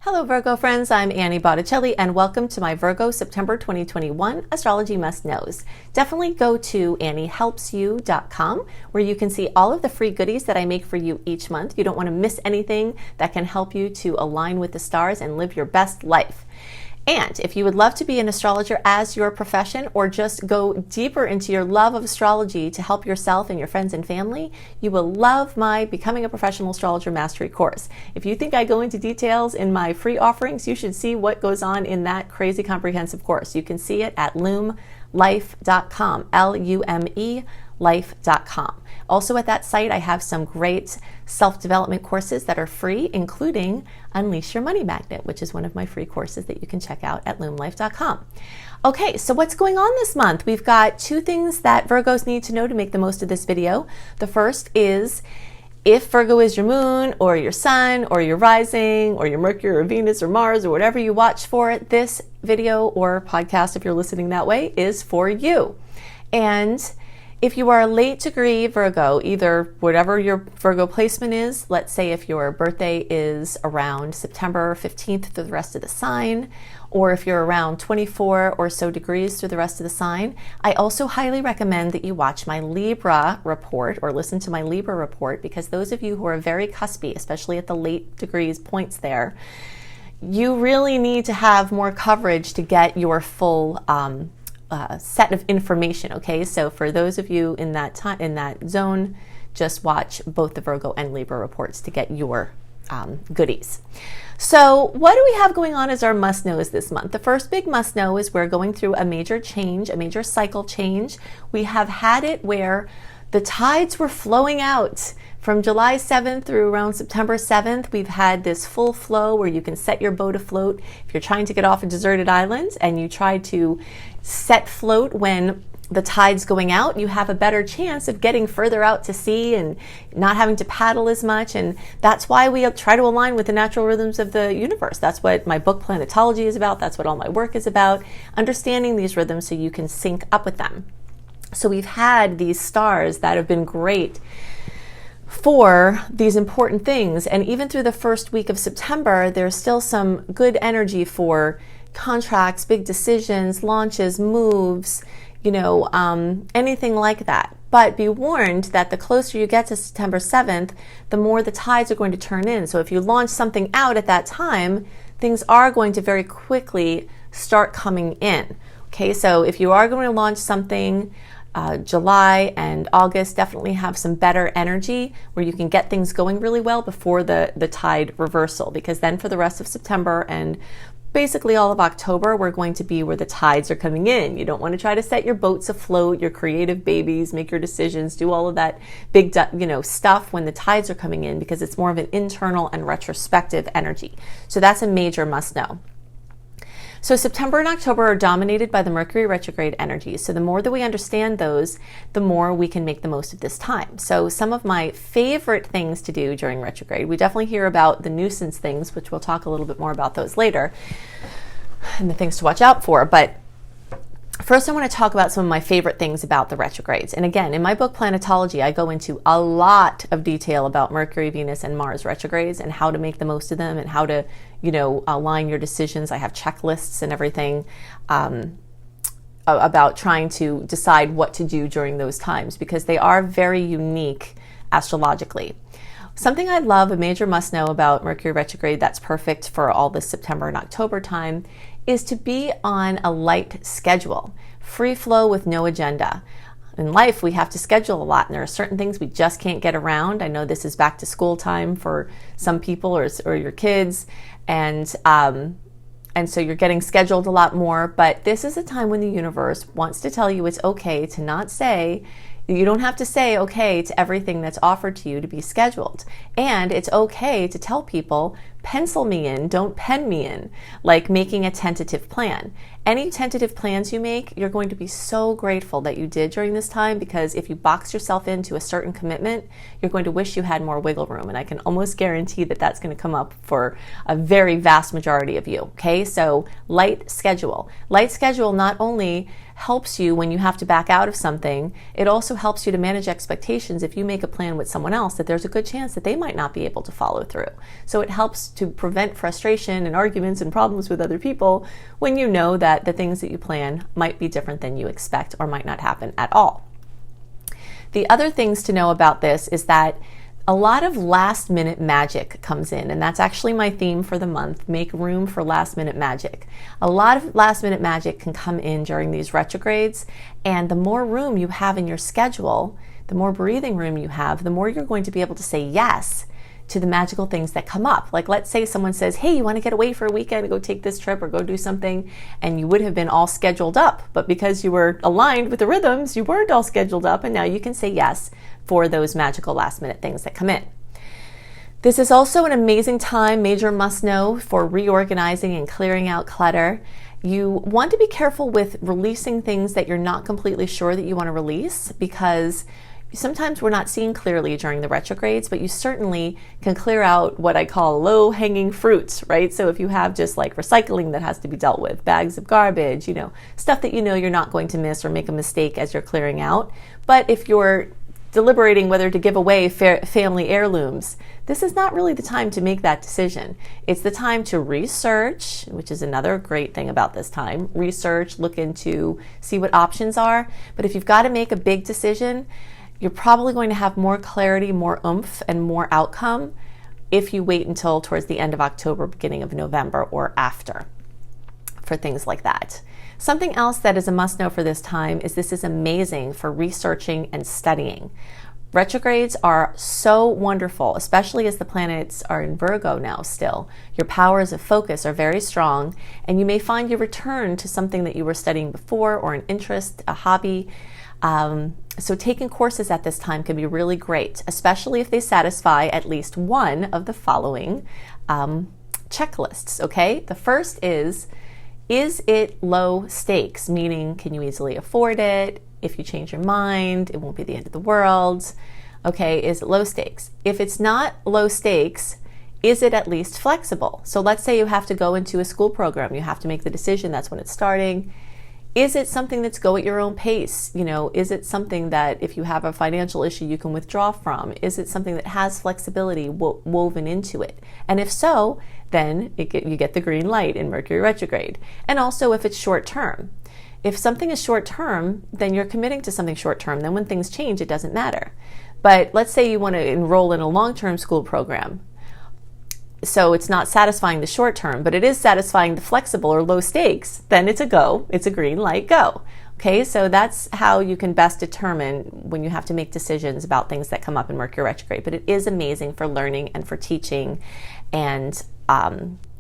Hello Virgo friends, I'm Annie Botticelli and welcome to my Virgo September 2021 Astrology Must Knows. Definitely go to anniehelpsyou.com where you can see all of the free goodies that I make for you each month. You don't want to miss anything that can help you to align with the stars and live your best life. And if you would love to be an astrologer as your profession or just go deeper into your love of astrology to help yourself and your friends and family, you will love my Becoming a Professional Astrologer Mastery course. If you think I go into details in my free offerings, you should see what goes on in that crazy comprehensive course. You can see it at lumelife.com, L-U-M-E, life.com. Also at that site, I have some great self-development courses that are free, including Unleash Your Money Magnet, which is one of my free courses that you can check out at lumelife.com. Okay, so what's going on this month? We've got two things that Virgos need to know to make the most of this video. The first is if Virgo is your moon or your sun or your rising or your Mercury or Venus or Mars or whatever you watch for, this video or podcast, if you're listening that way, is for you. And if you are a late degree Virgo, either whatever your Virgo placement is, let's say if your birthday is around September 15th through the rest of the sign, or if you're around 24 or so degrees through the rest of the sign, I also highly recommend that you watch my Libra report or listen to my Libra report, because those of you who are very cuspy, especially at the late degrees points there, you really need to have more coverage to get your full set of information. Okay, so for those of you in that time, in that zone, just watch both the Virgo and Libra reports to get your goodies. So what do we have going on as our must knows this month? The first big must know is we're going through a major change, a major cycle change. We have had it where the tides were flowing out from July 7th through around September 7th. We've had this full flow where you can set your boat afloat. If you're trying to get off a deserted island and you try to set float when the tide's going out, you have a better chance of getting further out to sea and not having to paddle as much. And that's why we try to align with the natural rhythms of the universe. That's what my book Planetology is about. That's what all my work is about, understanding these rhythms so you can sync up with them. So we've had these stars that have been great for these important things. And even through the first week of September, there's still some good energy for contracts, big decisions, launches, moves, anything like that. But be warned that the closer you get to September 7th, the more the tides are going to turn in. So if you launch something out at that time, things are going to very quickly start coming in. Okay, so if you are going to launch something, July and August definitely have some better energy where you can get things going really well before the tide reversal, because then for the rest of September and basically all of October, we're going to be where the tides are coming in. You don't want to try to set your boats afloat, your creative babies, make your decisions, do all of that big, stuff when the tides are coming in, because it's more of an internal and retrospective energy. So that's a major must know. So September and October are dominated by the Mercury Retrograde energy. So the more that we understand those, the more we can make the most of this time. So some of my favorite things to do during retrograde, we definitely hear about the nuisance things, which we'll talk a little bit more about those later, and the things to watch out for. But first, I want to talk about some of my favorite things about the retrogrades. And again, in my book Planetology, I go into a lot of detail about Mercury, Venus, and Mars retrogrades and how to make the most of them and how to, align your decisions. I have checklists and everything about trying to decide what to do during those times, because they are very unique astrologically. Something I love, a major must know about Mercury retrograde that's perfect for all this September and October time, is to be on a light schedule, free flow with no agenda. In life, we have to schedule a lot, and there are certain things we just can't get around. I know this is back to school time for some people or your kids, and so you're getting scheduled a lot more. But this is a time when the universe wants to tell you it's okay to not say, you don't have to say okay to everything that's offered to you to be scheduled. And it's okay to tell people, pencil me in, don't pen me in, like making a tentative plan. Any tentative plans you make, you're going to be so grateful that you did during this time, because if you box yourself into a certain commitment, you're going to wish you had more wiggle room. And I can almost guarantee that that's going to come up for a very vast majority of you. Okay, so light schedule. Light schedule not only helps you when you have to back out of something, it also helps you to manage expectations. If you make a plan with someone else, that there's a good chance that they might not be able to follow through. So it helps to prevent frustration and arguments and problems with other people when you know that the things that you plan might be different than you expect or might not happen at all. The other things to know about this is that a lot of last minute magic comes in, and that's actually my theme for the month. Make room for last minute magic. A lot of last minute magic can come in during these retrogrades, and the more room you have in your schedule, the more breathing room you have, the more you're going to be able to say yes to the magical things that come up. Like, let's say someone says, hey, you want to get away for a weekend and go take this trip or go do something, and you would have been all scheduled up, but because you were aligned with the rhythms, you weren't all scheduled up, and now you can say yes for those magical last minute things that come in. This is also an amazing time, major must know, for reorganizing and clearing out clutter. You want to be careful with releasing things that you're not completely sure that you want to release, because sometimes we're not seeing clearly during the retrogrades, but you certainly can clear out what I call low-hanging fruits, right? So if you have just like recycling that has to be dealt with, bags of garbage, stuff that you're not going to miss or make a mistake as you're clearing out. But if you're deliberating whether to give away family heirlooms, this is not really the time to make that decision. It's the time to research, which is another great thing about this time. Research, look into, see what options are. But if you've got to make a big decision, you're probably going to have more clarity, more oomph, and more outcome if you wait until towards the end of October, beginning of November, or after for things like that. Something else that is a must-know for this time is this is amazing for researching and studying. Retrogrades are so wonderful, especially as the planets are in Virgo now still. Your powers of focus are very strong, and you may find you return to something that you were studying before, or an interest, a hobby. So taking courses at this time can be really great, especially if they satisfy at least one of the following checklists, okay? The first is it low stakes? Meaning, can you easily afford it? If you change your mind, it won't be the end of the world. Okay, is it low stakes? If it's not low stakes, is it at least flexible? So let's say you have to go into a school program, you have to make the decision, that's when it's starting. Is it something that's go at your own pace? Is it something that if you have a financial issue you can withdraw from? Is it something that has flexibility woven into it? And if so, then you get the green light in Mercury retrograde. And also if it's short term. If something is short term, then you're committing to something short term. Then when things change, it doesn't matter. But let's say you want to enroll in a long-term school program. So it's not satisfying the short term, but it is satisfying the flexible or low stakes, then it's a go. It's a green light, go. Okay, so that's how you can best determine when you have to make decisions about things that come up in Mercury retrograde. But it is amazing for learning and for teaching, and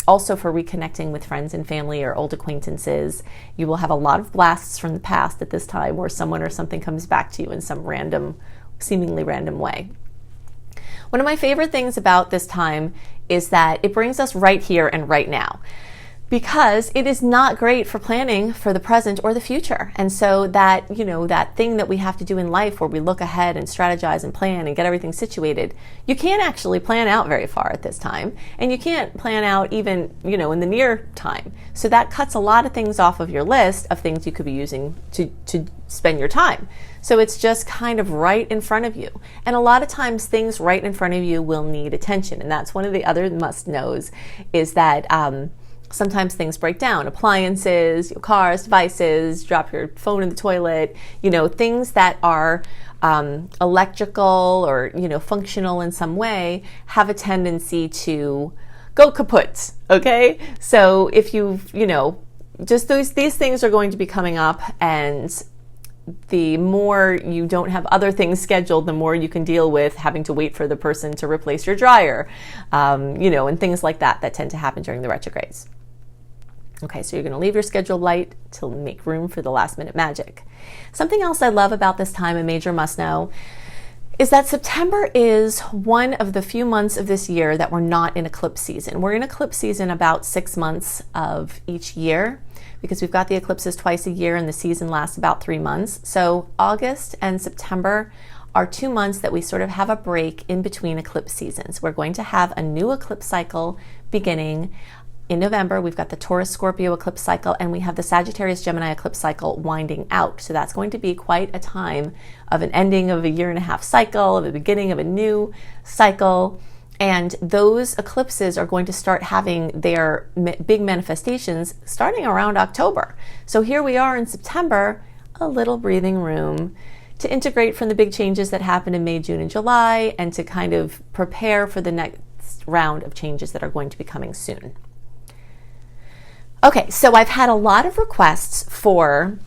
also for reconnecting with friends and family or old acquaintances. You will have a lot of blasts from the past at this time, where someone or something comes back to you in some seemingly random way. One of my favorite things about this time is that it brings us right here and right now, because it is not great for planning for the present or the future. And so that, that thing that we have to do in life where we look ahead and strategize and plan and get everything situated, you can't actually plan out very far at this time. And you can't plan out even, in the near time. So that cuts a lot of things off of your list of things you could be using to spend your time. So it's just kind of right in front of you. And a lot of times things right in front of you will need attention. And that's one of the other must-knows, is that sometimes things break down. Appliances, your cars, devices, drop your phone in the toilet, things that are electrical or, functional in some way have a tendency to go kaput, okay? So if just these things are going to be coming up, and the more you don't have other things scheduled, the more you can deal with having to wait for the person to replace your dryer, and things like that tend to happen during the retrogrades. Okay, so you're going to leave your schedule light to make room for the last minute magic. Something else I love about this time, a major must know, is that September is one of the few months of this year that we're not in eclipse season. We're in eclipse season about 6 months of each year because we've got the eclipses twice a year and the season lasts about 3 months. So August and September are 2 months that we sort of have a break in between eclipse seasons. We're going to have a new eclipse cycle beginning in November. We've got the Taurus-Scorpio eclipse cycle, and we have the Sagittarius-Gemini eclipse cycle winding out. So that's going to be quite a time of an ending of a 1.5-year cycle, of a beginning of a new cycle. And those eclipses are going to start having their big manifestations starting around October. So here we are in September, a little breathing room to integrate from the big changes that happen in May, June, and July, and to kind of prepare for the next round of changes that are going to be coming soon. Okay, so I've had a lot of requests for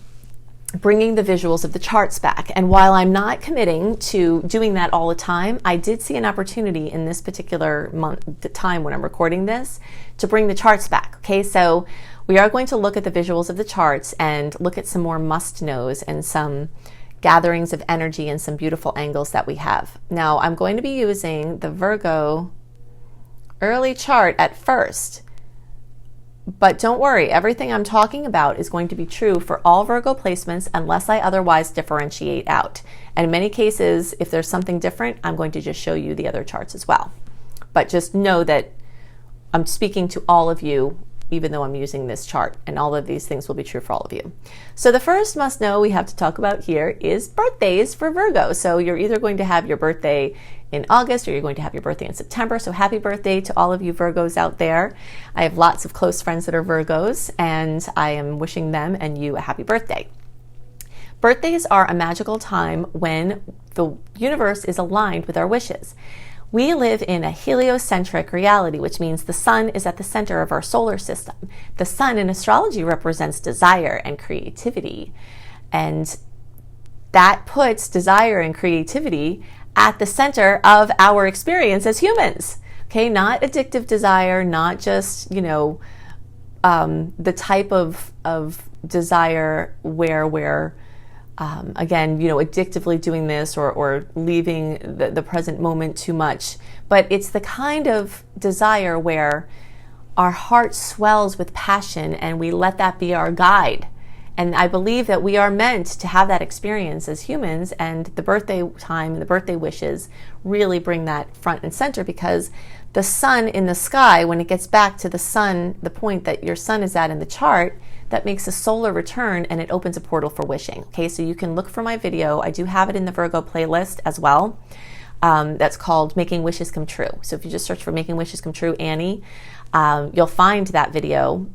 bringing the visuals of the charts back. And while I'm not committing to doing that all the time, I did see an opportunity in this particular month, the time when I'm recording this, to bring the charts back. Okay, so we are going to look at the visuals of the charts and look at some more must-knows and some gatherings of energy and some beautiful angles that we have. Now, I'm going to be using the Virgo early chart at first. But don't worry, everything I'm talking about is going to be true for all Virgo placements unless I otherwise differentiate out. And in many cases, if there's something different, I'm going to just show you the other charts as well. But just know that I'm speaking to all of you, even though I'm using this chart, and all of these things will be true for all of you. So the first must know we have to talk about here is birthdays for Virgo. So you're either going to have your birthday in August or you're going to have your birthday in September. So happy birthday to all of you Virgos out there. I have lots of close friends that are Virgos, and I am wishing them and you a happy birthday. Birthdays are a magical time when the universe is aligned with our wishes. We live in a heliocentric reality, which means the sun is at the center of our solar system. The sun in astrology represents desire and creativity, and that puts desire and creativity at the center of our experience as humans. Okay, not addictive desire, not just, the type of desire where we're again, addictively doing this or leaving the present moment too much. But it's the kind of desire where our heart swells with passion and we let that be our guide. And I believe that we are meant to have that experience as humans, and the birthday time and the birthday wishes really bring that front and center, because the sun in the sky, when it gets back to the sun, the point that your sun is at in the chart, that makes a solar return and it opens a portal for wishing. Okay, so you can look for my video. I do have it in the Virgo playlist as well. That's called Making Wishes Come True. So if you just search for Making Wishes Come True, Annie, you'll find that video,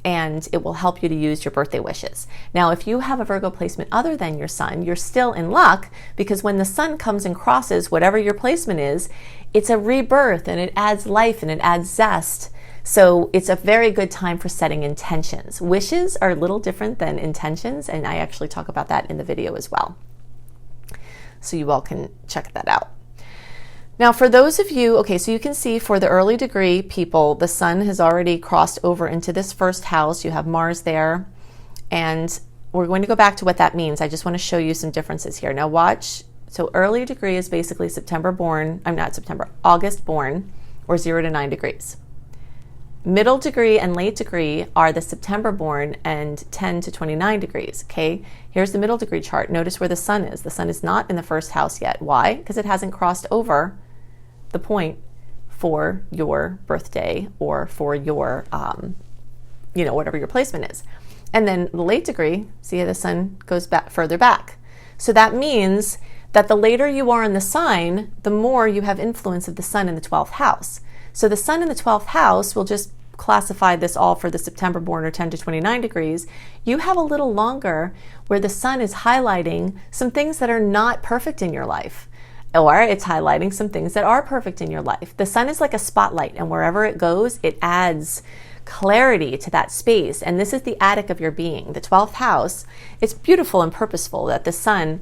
and it will help you to use your birthday wishes. Now, if you have a Virgo placement other than your sun, you're still in luck, because when the sun comes and crosses whatever your placement is, it's a rebirth and it adds life and it adds zest. So it's a very good time for setting intentions. Wishes are a little different than intentions, and I actually talk about that in the video as well. So you all can check that out. Now, for those of you, okay, so you can see for the early degree people, the sun has already crossed over into this first house. You have Mars there, and we're going to go back to what that means. I just want to show you some differences here. Now watch. So early degree is basically August born, or 0 to 9 degrees. Middle degree and late degree are the September born and 10 to 29 degrees, okay? Here's the middle degree chart. Notice where the sun is. The sun is not in the first house yet. Why? Because it hasn't crossed over the point for your birthday or for your, whatever your placement is. And then the late degree, see how the sun goes back further back. So that means that the later you are in the sign, the more you have influence of the sun in the 12th house. So the sun in the 12th house, will just classify this all for the September born or 10 to 29 degrees. You have a little longer where the sun is highlighting some things that are not perfect in your life, or it's highlighting some things that are perfect in your life. The sun is like a spotlight, and wherever it goes, it adds clarity to that space. And this is the attic of your being, the 12th house. It's beautiful and purposeful that the sun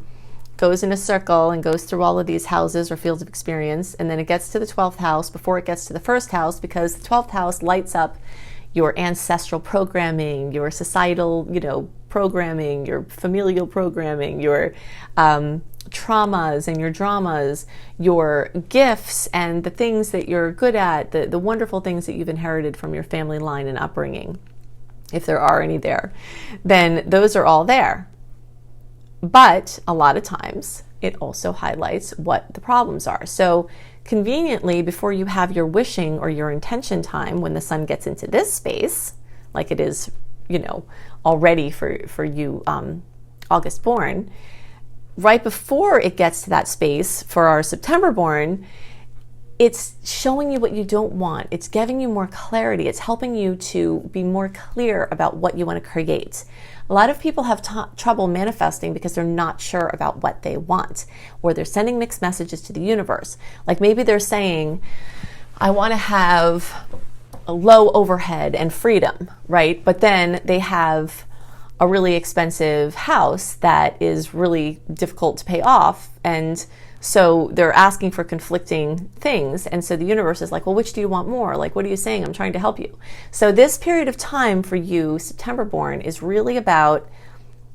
goes in a circle and goes through all of these houses or fields of experience, and then it gets to the 12th house before it gets to the first house, because the 12th house lights up your ancestral programming, your societal, programming, your familial programming, your traumas and your dramas, your gifts and the things that you're good at, the wonderful things that you've inherited from your family line and upbringing, if there are any there, then those are all there. But a lot of times it also highlights what the problems are. So conveniently, before you have your wishing or your intention time, when the sun gets into this space, like it is, already for you August born, right before it gets to that space for our September born, it's showing you what you don't want. It's giving you more clarity. It's helping you to be more clear about what you want to create. A lot of people have trouble manifesting because they're not sure about what they want, or they're sending mixed messages to the universe. Like maybe they're saying, I want to have a low overhead and freedom, right? But then they have a really expensive house that is really difficult to pay off, and so they're asking for conflicting things. And so the universe is like, well, which do you want more? Like, what are you saying? I'm trying to help you. So this period of time for you, September born, is really about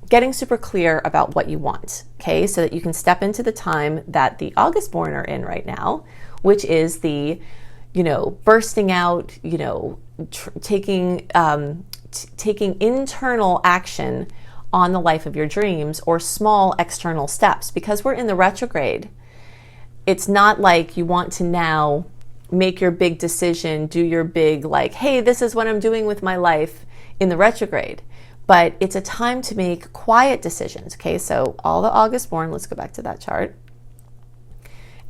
getting super clear about what you want, okay? So that you can step into the time that the August born are in right now, which is the, bursting out, taking internal action on the life of your dreams, or small external steps. Because we're in the retrograde, it's not like you want to now make your big decision, do your big hey, this is what I'm doing with my life in the retrograde. But it's a time to make quiet decisions, okay? So all the August born, let's go back to that chart.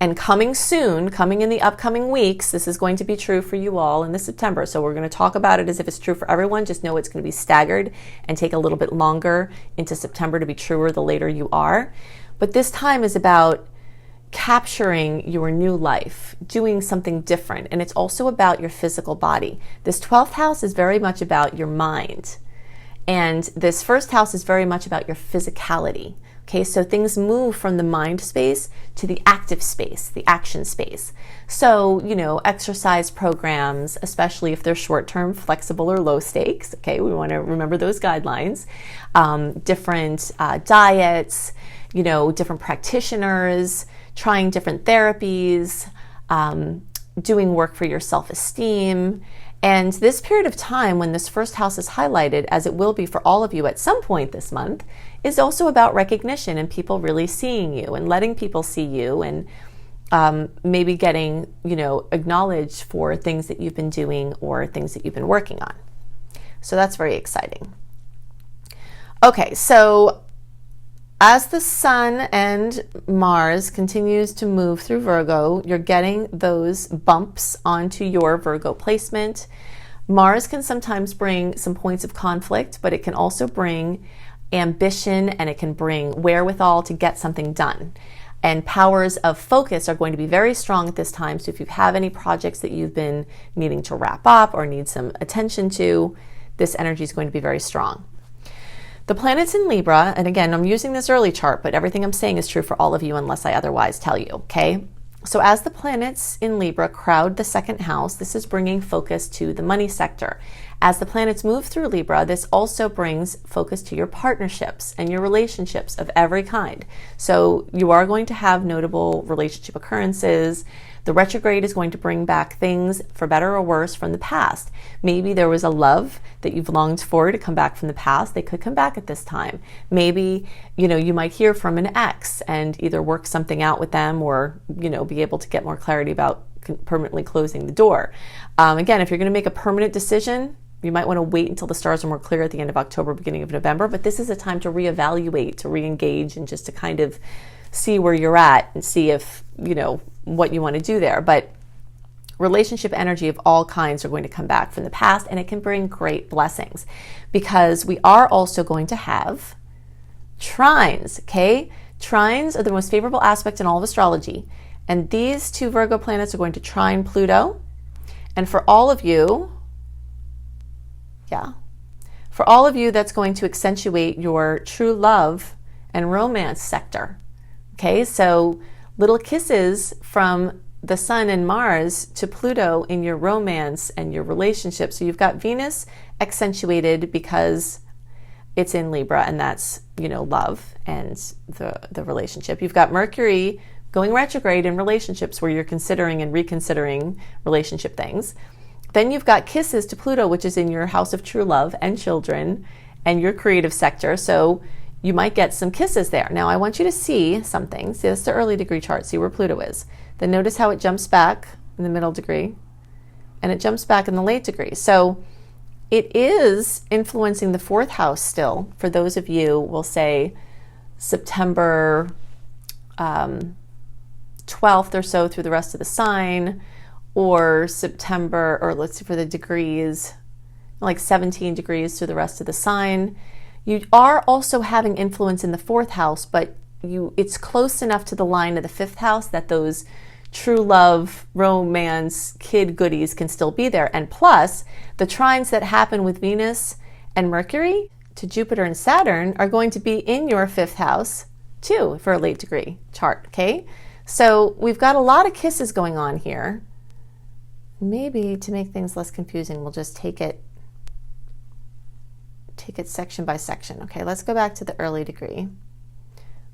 And coming soon, coming in the upcoming weeks, this is going to be true for you all in the September. So we're going to talk about it as if it's true for everyone. Just know it's going to be staggered and take a little bit longer into September to be truer the later you are. But this time is about capturing your new life, doing something different. And it's also about your physical body. This 12th house is very much about your mind. And this first house is very much about your physicality. Okay, so things move from the mind space to the active space, the action space. So, exercise programs, especially if they're short-term, flexible, or low stakes. Okay, we want to remember those guidelines. Different diets, different practitioners, trying different therapies, doing work for your self-esteem. And this period of time when this first house is highlighted, as it will be for all of you at some point this month, is also about recognition and people really seeing you and letting people see you, and maybe getting, acknowledged for things that you've been doing or things that you've been working on. So that's very exciting. Okay, so as the Sun and Mars continues to move through Virgo, you're getting those bumps onto your Virgo placement. Mars can sometimes bring some points of conflict, but it can also bring ambition, and it can bring wherewithal to get something done. And powers of focus are going to be very strong at this time. So if you have any projects that you've been needing to wrap up or need some attention to, this energy is going to be very strong. The planets in Libra, and again, I'm using this early chart, but everything I'm saying is true for all of you unless I otherwise tell you, okay? So as the planets in Libra crowd the second house, this is bringing focus to the money sector. As the planets move through Libra, this also brings focus to your partnerships and your relationships of every kind. So you are going to have notable relationship occurrences. The retrograde is going to bring back things, for better or worse, from the past. Maybe there was a love that you've longed for to come back from the past. They could come back at this time. Maybe, you might hear from an ex and either work something out with them or, be able to get more clarity about permanently closing the door. Again, if you're going to make a permanent decision, you might want to wait until the stars are more clear at the end of October, beginning of November. But this is a time to reevaluate, to re-engage, and just to kind of see where you're at and see if, what you want to do there. But relationship energy of all kinds are going to come back from the past, and it can bring great blessings because we are also going to have trines, okay? Trines are the most favorable aspect in all of astrology. And these two Virgo planets are going to trine Pluto. And for all of you, that's going to accentuate your true love and romance sector. Okay, so little kisses from the Sun and Mars to Pluto in your romance and your relationship. So you've got Venus accentuated because it's in Libra, and that's, love and the relationship. You've got Mercury going retrograde in relationships where you're considering and reconsidering relationship things. Then you've got kisses to Pluto, which is in your house of true love and children and your creative sector. So you might get some kisses there. Now I want you to see something. See, this is the early degree chart. See where Pluto is. Then notice how it jumps back in the middle degree and it jumps back in the late degree. So it is influencing the fourth house still. For those of you, we'll say September 12th or so through the rest of the sign, or September, or let's see for the degrees, like 17 degrees through the rest of the sign. You are also having influence in the fourth house, but it's close enough to the line of the fifth house that those true love, romance, kid goodies can still be there. And plus, the trines that happen with Venus and Mercury to Jupiter and Saturn are going to be in your fifth house too for a late degree chart, okay? So we've got a lot of kisses going on here. Maybe to make things less confusing, we'll just take it section by section. Okay, let's go back to the early degree.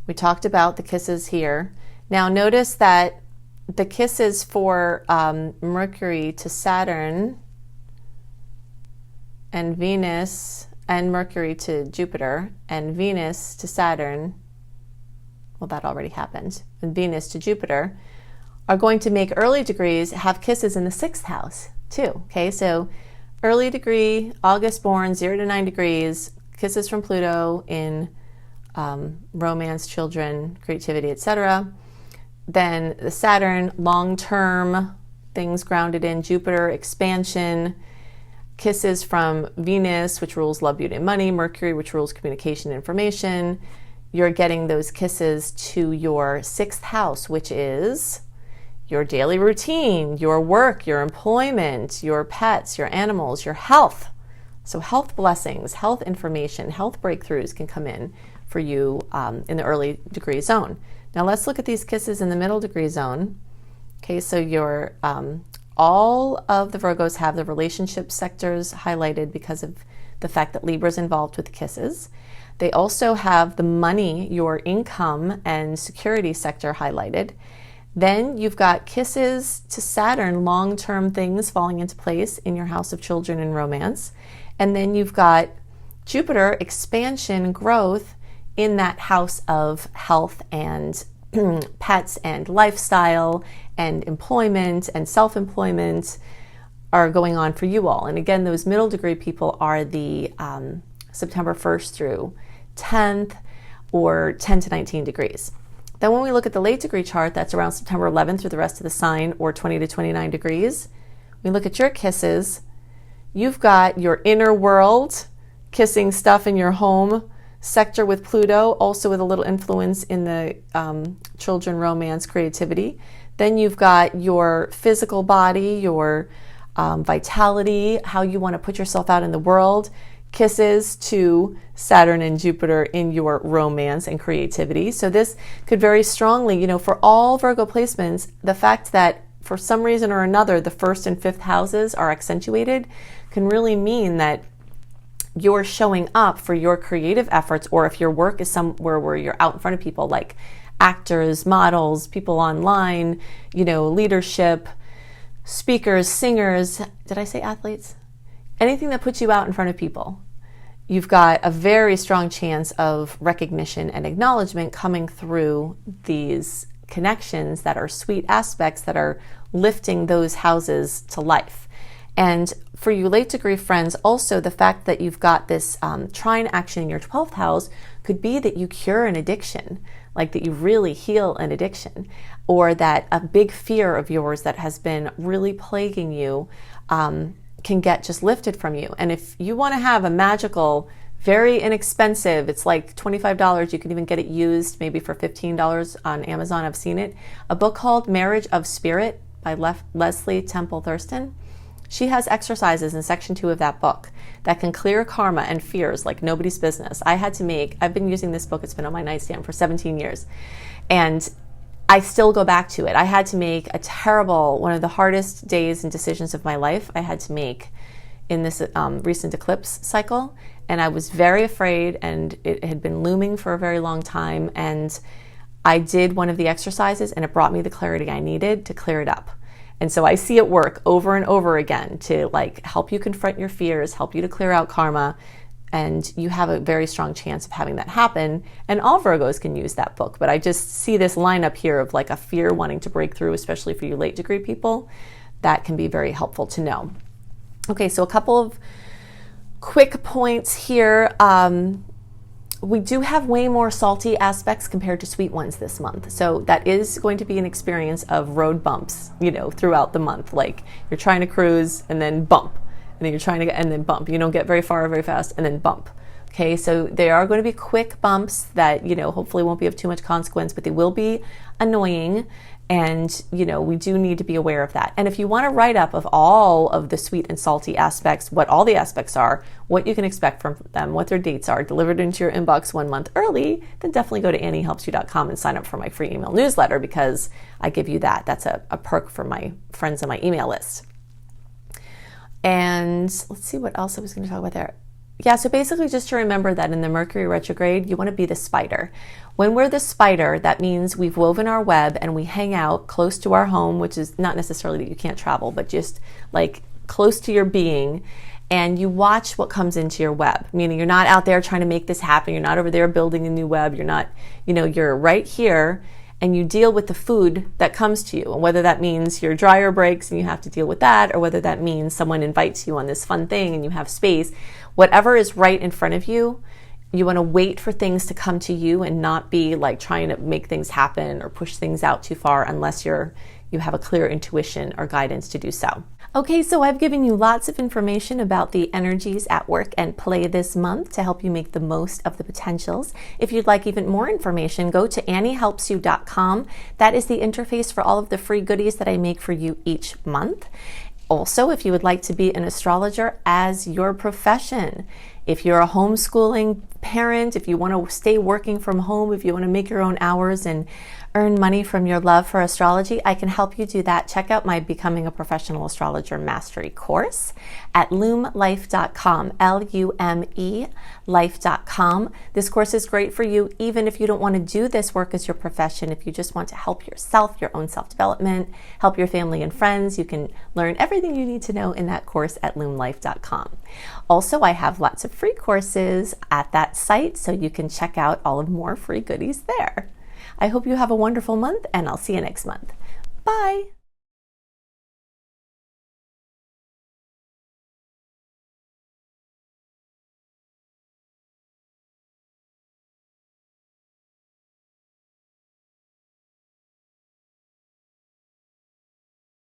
We talked about the kisses here. Now notice that the kisses for Mercury to Saturn and Venus, and Mercury to Jupiter and Venus to Saturn, well, that already happened, and Venus to Jupiter, are going to make early degrees have kisses in the sixth house too. Okay, so early degree, August born, 0 to 9 degrees, kisses from Pluto in romance, children, creativity, etc. Then the Saturn, long-term things grounded in Jupiter, expansion, kisses from Venus, which rules love, beauty, and money, Mercury, which rules communication and information. You're getting those kisses to your sixth house, which is your daily routine, your work, your employment, your pets, your animals, your health. So health blessings, health information, health breakthroughs can come in for you in the early degree zone. Now let's look at these kisses in the middle degree zone. Okay, so your all of the Virgos have the relationship sectors highlighted because of the fact that Libra is involved with the kisses. They also have the money, your income and security sector highlighted. Then you've got kisses to Saturn, long-term things falling into place in your house of children and romance. And then you've got Jupiter, expansion, growth in that house of health and pets and lifestyle and employment and self-employment are going on for you all. And again, those middle degree people are the September 1st through 10th or 10 to 19 degrees. Then when we look at the late degree chart, that's around September 11th through the rest of the sign, or 20 to 29 degrees. We look at your kisses. You've got your inner world, kissing stuff in your home sector with Pluto, also with a little influence in the children, romance, creativity. Then you've got your physical body, your vitality, how you want to put yourself out in the world. Kisses to Saturn and Jupiter in your romance and creativity. So this could very strongly, for all Virgo placements, the fact that for some reason or another the first and fifth houses are accentuated can really mean that you're showing up for your creative efforts, or if your work is somewhere where you're out in front of people like actors, models, people online, leadership, speakers, singers. Did I say athletes? Anything that puts you out in front of people. You've got a very strong chance of recognition and acknowledgement coming through these connections that are sweet aspects that are lifting those houses to life. And for you late degree friends, also the fact that you've got this trine action in your 12th house could be that you cure an addiction, like that you really heal an addiction, or that a big fear of yours that has been really plaguing you can get just lifted from you. And if you want to have a magical, very inexpensive, it's like $25, you can even get it used maybe for $15 on Amazon, I've seen it, a book called Marriage of Spirit by Leslie Temple Thurston. She has exercises in section 2 of that book that can clear karma and fears like nobody's business. I've been using this book, it's been on my nightstand for 17 years. And I still go back to it. I had to make one of the hardest days and decisions of my life. I had to make in this recent eclipse cycle, and I was very afraid, and it had been looming for a very long time, and I did one of the exercises and it brought me the clarity I needed to clear it up. And so I see it work over and over again to like help you confront your fears, help you to clear out karma, and you have a very strong chance of having that happen. And all Virgos can use that book, but I just see this lineup here of like a fear wanting to break through, especially for you late degree people. That can be very helpful to know. Okay, so a couple of quick points here. We do have way more salty aspects compared to sweet ones this month. So that is going to be an experience of road bumps, throughout the month. Like you're trying to cruise and then bump, and then you're trying to get, and then bump. You don't get very far very fast and then bump. Okay, so they are going to be quick bumps that, hopefully won't be of too much consequence, but they will be annoying. And, we do need to be aware of that. And if you want a write-up of all of the sweet and salty aspects, what all the aspects are, what you can expect from them, what their dates are, delivered into your inbox 1 month early, then definitely go to anniehelpsyou.com and sign up for my free email newsletter, because I give you that. That's a perk for my friends on my email list. And let's see what else I was going to talk about there. Yeah, so basically just to remember that in the Mercury retrograde, you want to be the spider. When we're the spider, that means we've woven our web and we hang out close to our home, which is not necessarily that you can't travel, but just like close to your being, and you watch what comes into your web, meaning you're not out there trying to make this happen. You're not over there building a new web. You're not, you're right here, and you deal with the food that comes to you. And whether that means your dryer breaks and you have to deal with that, or whether that means someone invites you on this fun thing and you have space, whatever is right in front of you, you want to wait for things to come to you and not be like trying to make things happen or push things out too far unless you have a clear intuition or guidance to do so. Okay, so I've given you lots of information about the energies at work and play this month to help you make the most of the potentials. If you'd like even more information, go to anniehelpsyou.com. That is the interface for all of the free goodies that I make for you each month. Also, if you would like to be an astrologer as your profession, if you're a homeschooling parent, if you want to stay working from home, if you want to make your own hours and earn money from your love for astrology, I can help you do that. Check out my Becoming a Professional Astrologer Mastery course at lumelife.com, L-U-M-E, life.com. This course is great for you even if you don't want to do this work as your profession. If you just want to help yourself, your own self-development, help your family and friends, you can learn everything you need to know in that course at lumelife.com. Also, I have lots of free courses at that site, so you can check out all of more free goodies there. I hope you have a wonderful month, and I'll see you next month. Bye.